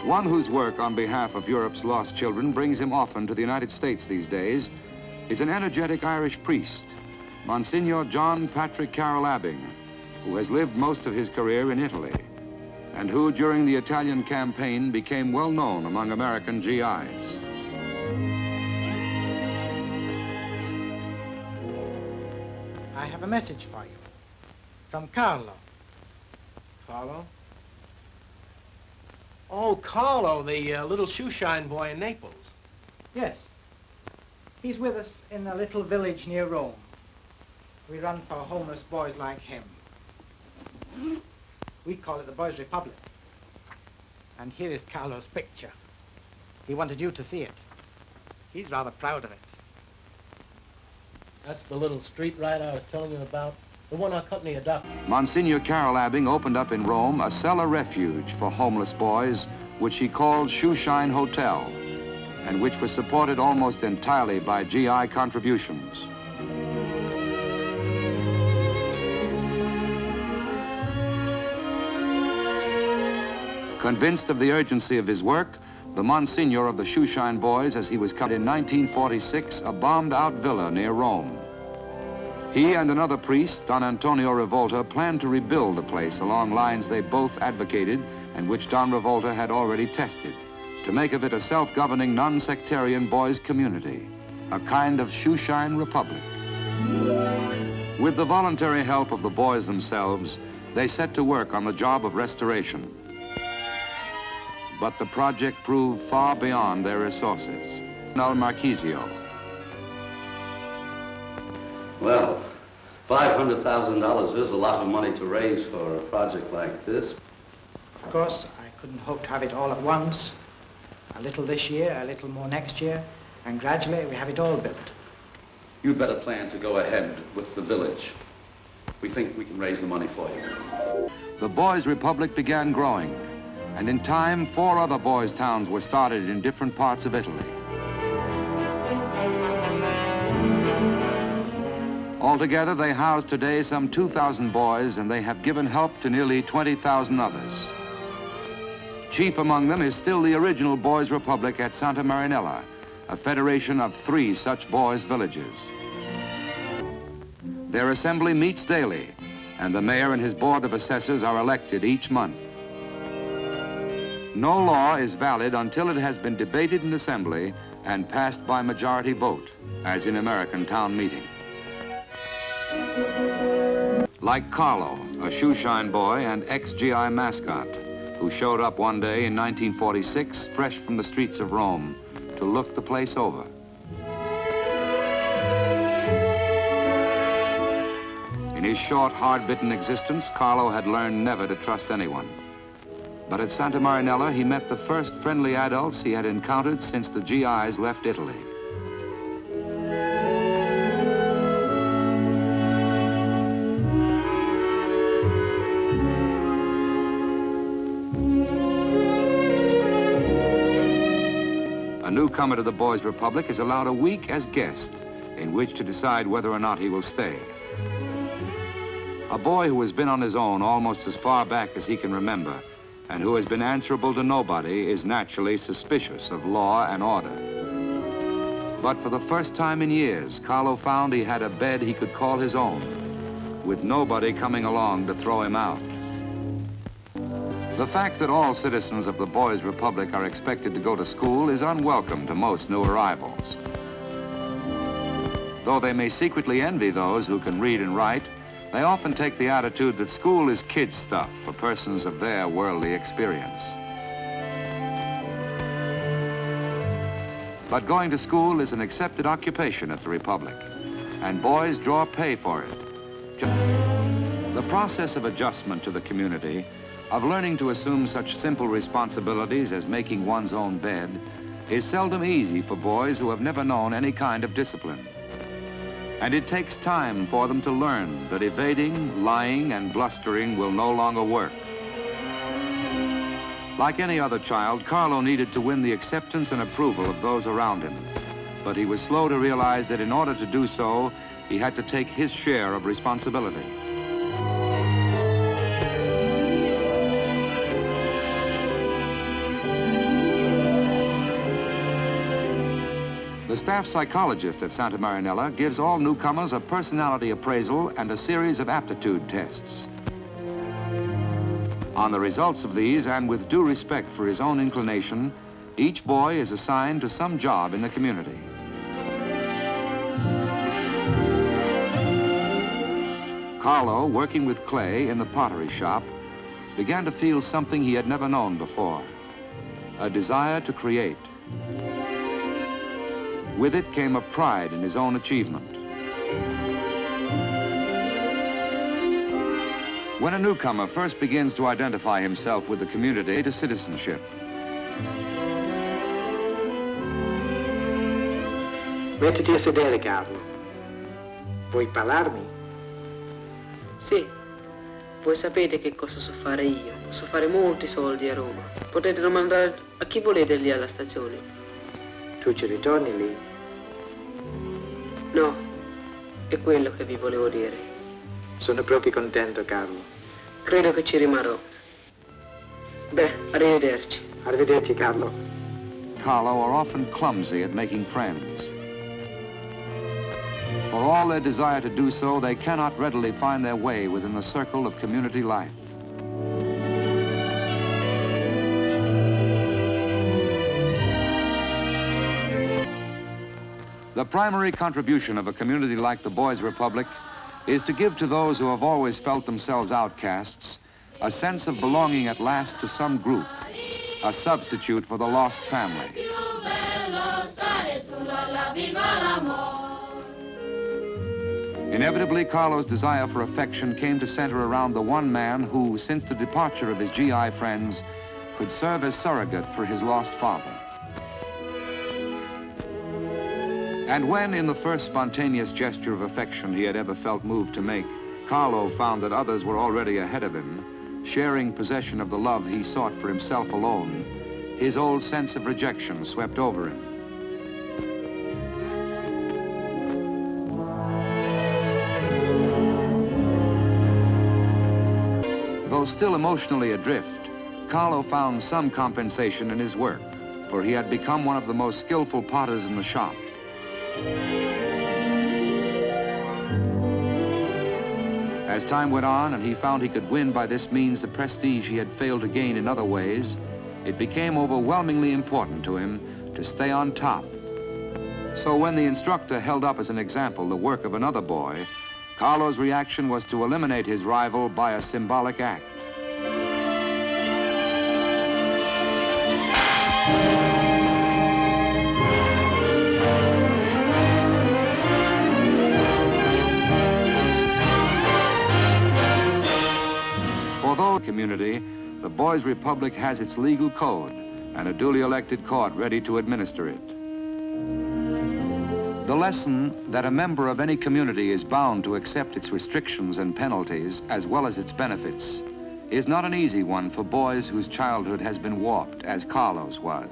One whose work on behalf of Europe's lost children brings him often to the United States these days is an energetic Irish priest, Monsignor John Patrick Carroll Abbing, who has lived most of his career in Italy and who, during the Italian campaign, became well known among American GIs. I have a message for you from Carlo. Carlo? Oh, Carlo, the little shoeshine boy in Naples. Yes. He's with us in a little village near Rome. We run for homeless boys like him. We call it the Boys' Republic. And here is Carlo's picture. He wanted you to see it. He's rather proud of it. That's the little street ride I was telling you about, the one our company adopted. Monsignor Carroll Abbing opened up in Rome a cellar refuge for homeless boys, which he called Shoeshine Hotel, and which was supported almost entirely by GI contributions. Convinced of the urgency of his work, the Monsignor of the Shoeshine Boys, as he was cut in 1946, a bombed-out villa near Rome. He and another priest, Don Antonio Rivolta, planned to rebuild the place along lines they both advocated and which Don Rivolta had already tested, to make of it a self-governing, non-sectarian boys' community, a kind of Shoeshine Republic. With the voluntary help of the boys themselves, they set to work on the job of restoration. But the project proved far beyond their resources. Nel Marchisio. Well, $500,000 is a lot of money to raise for a project like this. Of course, I couldn't hope to have it all at once. A little this year, a little more next year, and gradually we have it all built. You'd better plan to go ahead with the village. We think we can raise the money for you. The Boys' Republic began growing, and in time, 4 other boys' towns were started in different parts of Italy. Altogether, they house today some 2,000 boys, and they have given help to nearly 20,000 others. Chief among them is still the original Boys' Republic at Santa Marinella, a federation of 3 such boys' villages. Their assembly meets daily, and the mayor and his board of assessors are elected each month. No law is valid until it has been debated in assembly and passed by majority vote, as in American town meeting. Like Carlo, a shoeshine boy and ex-GI mascot, who showed up one day in 1946, fresh from the streets of Rome, to look the place over. In his short, hard-bitten existence, Carlo had learned never to trust anyone. But at Santa Marinella, he met the first friendly adults he had encountered since the GIs left Italy. A newcomer to the Boys' Republic is allowed a week as guest in which to decide whether or not he will stay. A boy who has been on his own almost as far back as he can remember and who has been answerable to nobody is naturally suspicious of law and order. But for the first time in years, Carlo found he had a bed he could call his own, with nobody coming along to throw him out. The fact that all citizens of the Boys' Republic are expected to go to school is unwelcome to most new arrivals. Though they may secretly envy those who can read and write, they often take the attitude that school is kid stuff for persons of their worldly experience. But going to school is an accepted occupation at the Republic, and boys draw pay for it. The process of adjustment to the community, of learning to assume such simple responsibilities as making one's own bed, is seldom easy for boys who have never known any kind of discipline. And it takes time for them to learn that evading, lying, and blustering will no longer work. Like any other child, Carlo needed to win the acceptance and approval of those around him. But he was slow to realize that in order to do so, he had to take his share of responsibility. The staff psychologist at Santa Marinella gives all newcomers a personality appraisal and a series of aptitude tests. On the results of these, and with due respect for his own inclination, each boy is assigned to some job in the community. Carlo, working with clay in the pottery shop, began to feel something he had never known before, a desire to create. With it came a pride in his own achievement. When a newcomer first begins to identify himself with the community to citizenship, mettiti a sedere, Carlo. Vuoi parlarmi? Sì. Voi sapete che cosa so fare io. Posso fare molti soldi a Roma. Potete domandare a chi volete lì alla stazione. Tu ci ritorni lì? No, è quello che vi volevo dire. Sono proprio contento, Carlo. Credo che ci rimarrò. Beh, arrivederci. Arrivederci, Carlo. Carlo are often clumsy at making friends. For all their desire to do so, they cannot readily find their way within the circle of community life. The primary contribution of a community like the Boys' Republic is to give to those who have always felt themselves outcasts a sense of belonging at last to some group, a substitute for the lost family. Inevitably, Carlo's desire for affection came to center around the one man who, since the departure of his GI friends, could serve as surrogate for his lost father. And when, in the first spontaneous gesture of affection he had ever felt moved to make, Carlo found that others were already ahead of him, sharing possession of the love he sought for himself alone, his old sense of rejection swept over him. Though still emotionally adrift, Carlo found some compensation in his work, for he had become one of the most skillful potters in the shop. As time went on and he found he could win by this means the prestige he had failed to gain in other ways, it became overwhelmingly important to him to stay on top. So when the instructor held up as an example the work of another boy, Carlo's reaction was to eliminate his rival by a symbolic act. For the community, the Boys' Republic has its legal code and a duly elected court ready to administer it. The lesson that a member of any community is bound to accept its restrictions and penalties as well as its benefits is not an easy one for boys whose childhood has been warped as Carlo's was.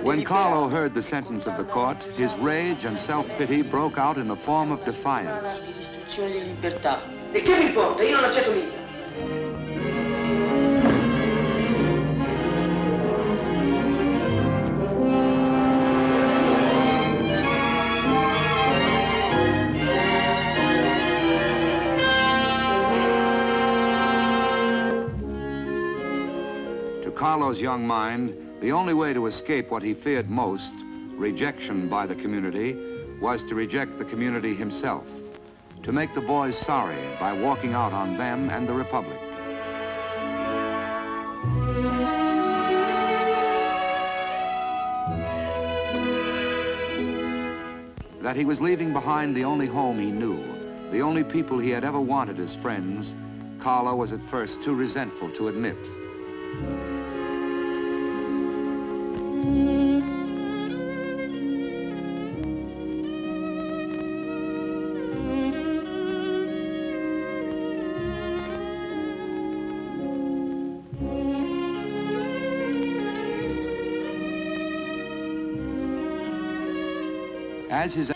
When Carlo heard the sentence of the court, his rage and self-pity broke out in the form of defiance. E che mi importa? Io non accetto mica. To Carlo's young mind, the only way to escape what he feared most, rejection by the community, was to reject the community himself, to make the boys sorry by walking out on them and the Republic. That he was leaving behind the only home he knew, the only people he had ever wanted as friends, Carlo was at first too resentful to admit. As his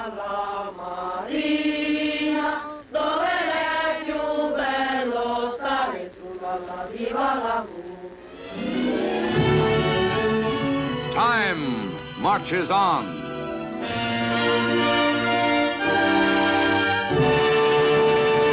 alla marina, dove è più bello stare sulla viva laguna. Time marches on.